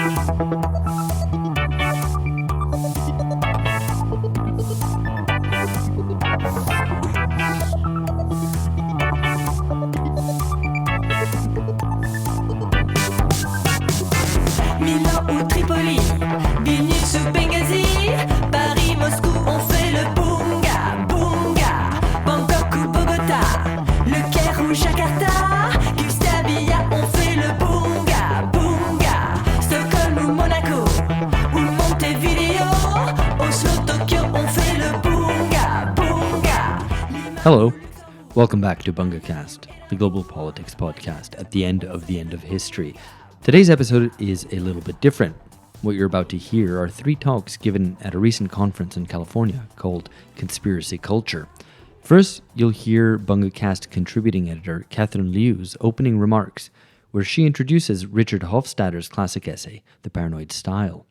Milan ou Tripoli, Vilnius ou Benghazi, Paris, Moscou, on fait le bunga, bunga. Bangkok ou Bogota, Le Caire ou Jakarta, Gustabia, on fait le bunga, bunga. Stockholm ou Monaco, ou Montevideo, Oslo, Tokyo, on fait le bunga, bunga. Hello, welcome back to BungaCast, the global politics podcast at the end of history. Today's episode is a little bit different. What you're about to hear are 3 talks given at a recent conference in California called Conspiracy Culture. First, you'll hear BungaCast contributing editor Catherine Liu's opening remarks, where she introduces Richard Hofstadter's classic essay, The Paranoid Style.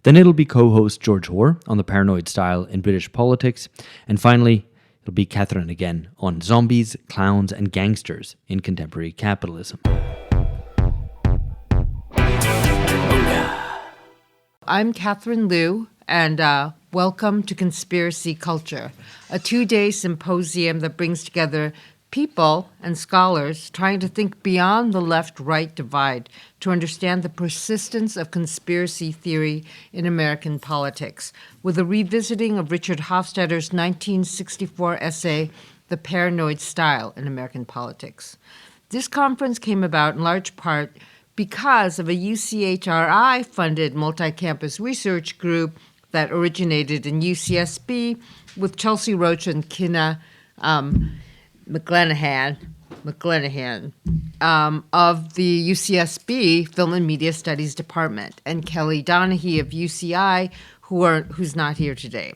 Then it'll be co-host George Hoare on the paranoid style in British politics. And finally, it'll be Catherine again on zombies, clowns, and gangsters in contemporary capitalism. I'm Catherine Liu, and welcome to Conspiracy Culture, a 2-day symposium that brings together people and scholars trying to think beyond the left-right divide to understand the persistence of conspiracy theory in American politics, with a revisiting of Richard Hofstadter's 1964 essay, The Paranoid Style in American Politics. This conference came about in large part because of a UCHRI-funded multi-campus research group that originated in UCSB with Chelsea Roach and Kinna McGlanahan of the UCSB Film and Media Studies Department, and Kelly Donaghy of UCI, who's not here today.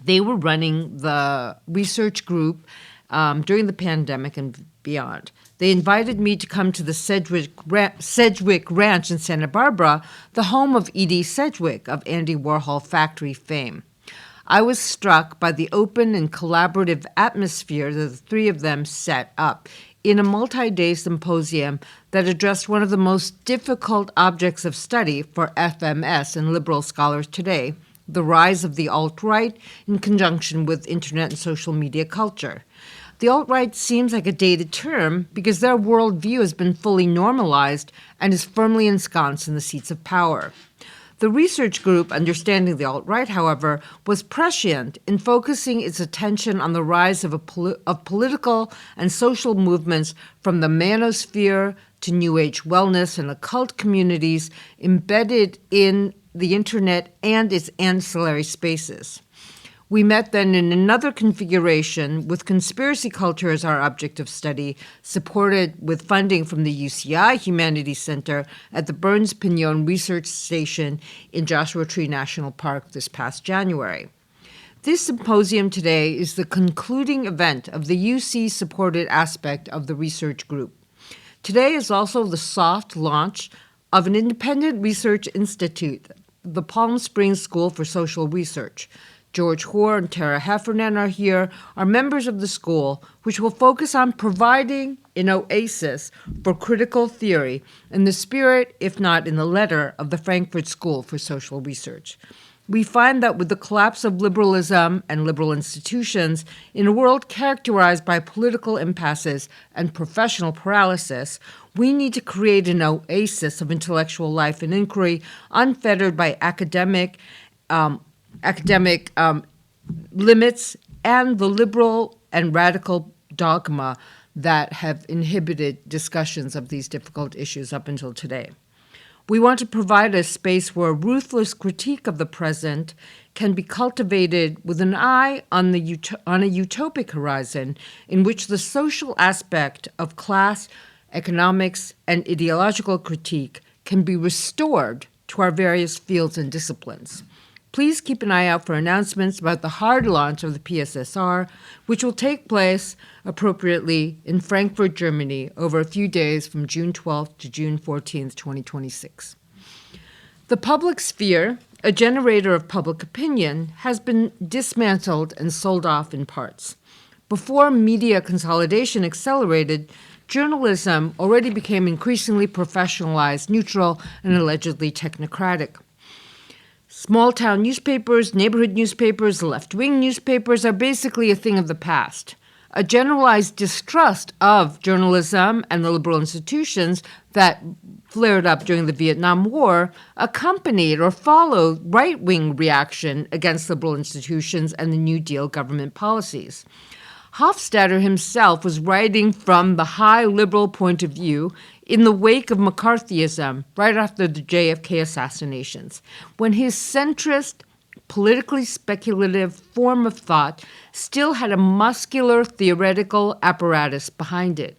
They were running the research group during the pandemic and beyond. They invited me to come to the Sedgwick Ranch in Santa Barbara, the home of Edie Sedgwick of Andy Warhol factory fame. I was struck by the open and collaborative atmosphere that the 3 of them set up in a multi-day symposium that addressed one of the most difficult objects of study for FMS and liberal scholars today, the rise of the alt-right in conjunction with internet and social media culture. The alt-right seems like a dated term because their worldview has been fully normalized and is firmly ensconced in the seats of power. The research group, Understanding the Alt-Right, however, was prescient in focusing its attention on the rise of political and social movements from the manosphere to New Age wellness and occult communities embedded in the internet and its ancillary spaces. We met then in another configuration with conspiracy culture as our object of study, supported with funding from the UCI Humanities Center at the Burns Pignon Research Station in Joshua Tree National Park this past January. This symposium today is the concluding event of the UC-supported aspect of the research group. Today is also the soft launch of an independent research institute, the Palm Springs School for Social Research. George Hoare and Tara Heffernan are members of the school, which will focus on providing an oasis for critical theory in the spirit, if not in the letter, of the Frankfurt School for Social Research. We find that with the collapse of liberalism and liberal institutions in a world characterized by political impasses and professional paralysis, we need to create an oasis of intellectual life and inquiry unfettered by academic limits and the liberal and radical dogma that have inhibited discussions of these difficult issues up until today. We want to provide a space where a ruthless critique of the present can be cultivated with an eye on a utopic horizon in which the social aspect of class, economics, and ideological critique can be restored to our various fields and disciplines. Please keep an eye out for announcements about the hard launch of the PSSR, which will take place appropriately in Frankfurt, Germany, over a few days from June 12th to June 14th, 2026. The public sphere, a generator of public opinion, has been dismantled and sold off in parts. Before media consolidation accelerated, journalism already became increasingly professionalized, neutral, and allegedly technocratic. Small-town newspapers, neighborhood newspapers, left-wing newspapers are basically a thing of the past. A generalized distrust of journalism and the liberal institutions that flared up during the Vietnam War accompanied or followed right-wing reaction against liberal institutions and the New Deal government policies. Hofstatder himself was writing from the high liberal point of view in the wake of McCarthyism right after the JFK assassinations, when his centrist, politically speculative form of thought still had a muscular theoretical apparatus behind it.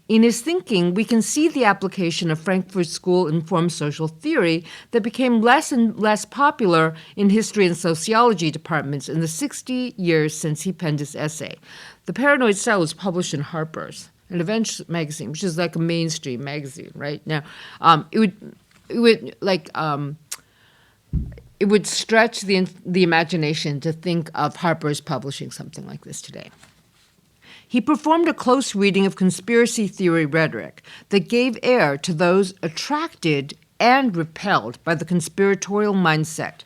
In his thinking, we can see the application of Frankfurt School informed social theory that became less and less popular in history and sociology departments in the 60 years since he penned his essay. The Paranoid Style was published in Harper's, an events magazine, which is like a mainstream magazine, right? Now, it would stretch the imagination to think of Harper's publishing something like this today. He performed a close reading of conspiracy theory rhetoric that gave air to those attracted and repelled by the conspiratorial mindset.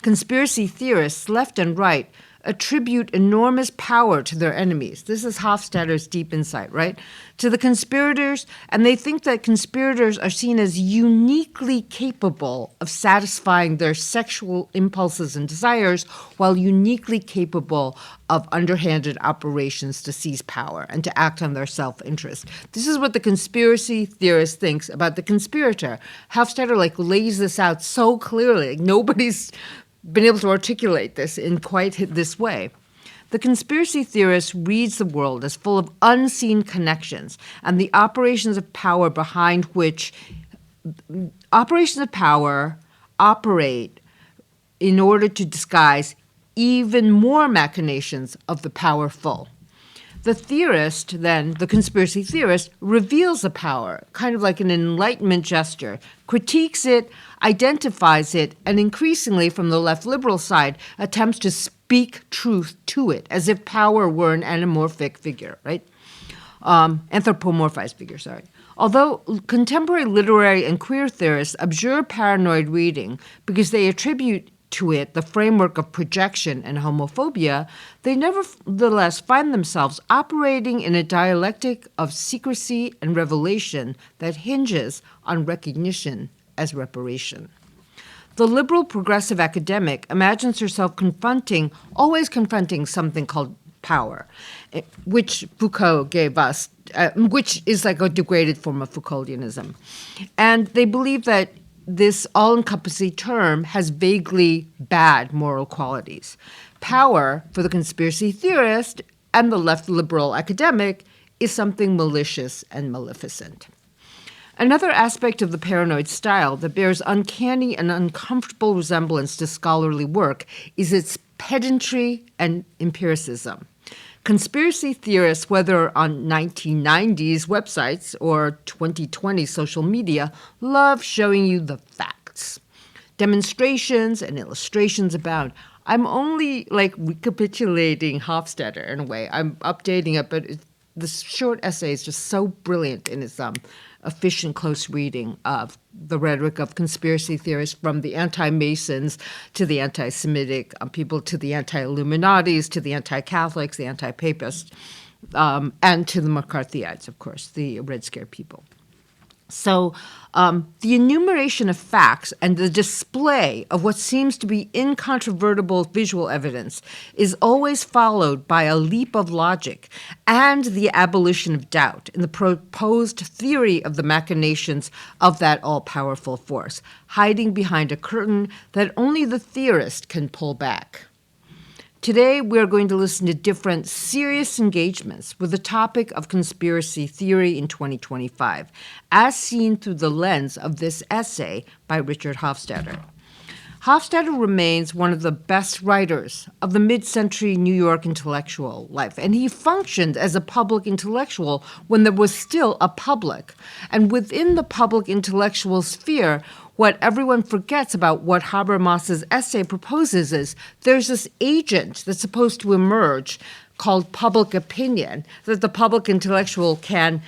Conspiracy theorists, left and right, attribute enormous power to their enemies. This is Hofstadter's deep insight, right? To the conspirators, and they think that conspirators are seen as uniquely capable of satisfying their sexual impulses and desires, while uniquely capable of underhanded operations to seize power and to act on their self-interest. This is what the conspiracy theorist thinks about the conspirator. Hofstadter lays this out so clearly. Nobody's been able to articulate this in quite this way. The conspiracy theorist reads the world as full of unseen connections and the operations of power behind which operations of power operate in order to disguise even more machinations of the powerful. The theorist, then, the conspiracy theorist, reveals the power, kind of like an enlightenment gesture, critiques it, identifies it, and increasingly from the left liberal side, attempts to speak truth to it, as if power were an anamorphic figure, right? Anthropomorphized figure, sorry. Although contemporary literary and queer theorists abjure paranoid reading because they attribute to it the framework of projection and homophobia, they nevertheless find themselves operating in a dialectic of secrecy and revelation that hinges on recognition as reparation. The liberal progressive academic imagines herself always confronting something called power, which Foucault gave us, which is like a degraded form of Foucauldianism. And they believe that this all-encompassing term has vaguely bad moral qualities. Power, for the conspiracy theorist and the left liberal academic, is something malicious and maleficent. Another aspect of the paranoid style that bears uncanny and uncomfortable resemblance to scholarly work is its pedantry and empiricism. Conspiracy theorists, whether on 1990s websites or 2020 social media, love showing you the facts. Demonstrations and illustrations abound. I'm only recapitulating Hofstadter in a way. I'm updating it, but the short essay is just so brilliant in its efficient, close reading of the rhetoric of conspiracy theorists, from the anti-Masons to the anti-Semitic people, to the anti-Illuminatis, to the anti-Catholics, the anti-Papists, and to the McCarthyites, of course, the Red Scare people. So the enumeration of facts and the display of what seems to be incontrovertible visual evidence is always followed by a leap of logic and the abolition of doubt in the proposed theory of the machinations of that all-powerful force, hiding behind a curtain that only the theorist can pull back. Today, we're going to listen to different serious engagements with the topic of conspiracy theory in 2025, as seen through the lens of this essay by Richard Hofstadter. Hofstadter remains one of the best writers of the mid-century New York intellectual life, and he functioned as a public intellectual when there was still a public. And within the public intellectual sphere, what everyone forgets about what Habermas's essay proposes is there's this agent that's supposed to emerge called public opinion that the public intellectual can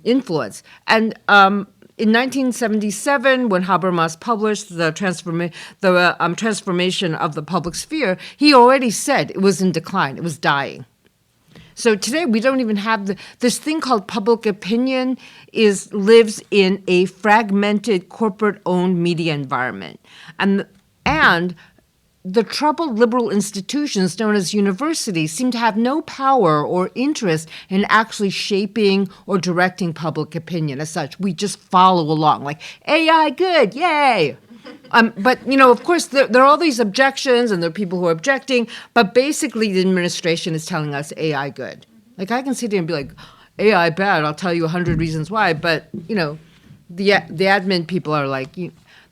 influence. And in 1977, when Habermas published the transformation of the public sphere, he already said it was in decline, it was dying. So today we don't even have this thing called public opinion lives in a fragmented corporate-owned media environment. And the troubled liberal institutions known as universities seem to have no power or interest in actually shaping or directing public opinion as such. We just follow along like, AI good, yay! But, of course, there are all these objections, and there are people who are objecting, but basically the administration is telling us AI good. Like, I can sit here and be like, AI bad, I'll tell you 100 reasons why, but, the admin people are like,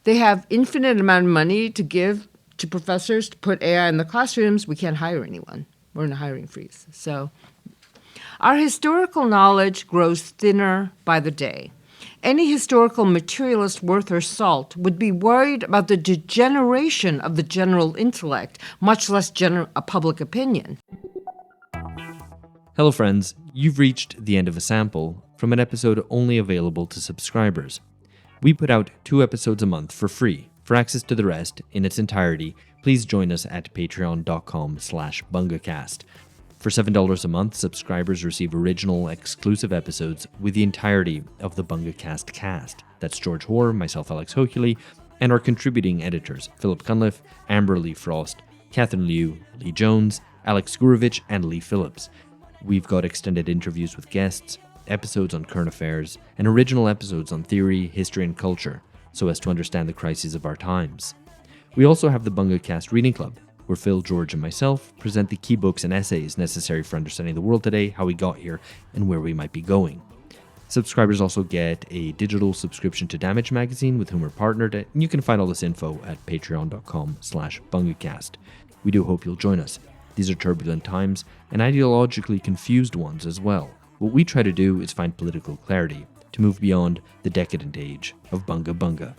they have infinite amount of money to give to professors to put AI in the classrooms. We can't hire anyone. We're in a hiring freeze. So our historical knowledge grows thinner by the day. Any historical materialist worth her salt would be worried about the degeneration of the general intellect, much less a public opinion. Hello friends, you've reached the end of a sample from an episode only available to subscribers. We put out 2 episodes a month for free. For access to the rest in its entirety, please join us at patreon.com/bungacast. For $7 a month, subscribers receive original, exclusive episodes with the entirety of the BungaCast cast. That's George Hoare, myself, Alex Hochuli, and our contributing editors, Philip Cunliffe, Amber Lee Frost, Catherine Liu, Lee Jones, Alex Gurevich, and Lee Phillips. We've got extended interviews with guests, episodes on current affairs, and original episodes on theory, history, and culture, so as to understand the crises of our times. We also have the BungaCast Reading Club, where Phil, George, and myself present the key books and essays necessary for understanding the world today, how we got here, and where we might be going. Subscribers also get a digital subscription to Damage Magazine, with whom we're partnered, and you can find all this info at patreon.com/bungacast. We do hope you'll join us. These are turbulent times, and ideologically confused ones as well. What we try to do is find political clarity, to move beyond the decadent age of Bunga Bunga.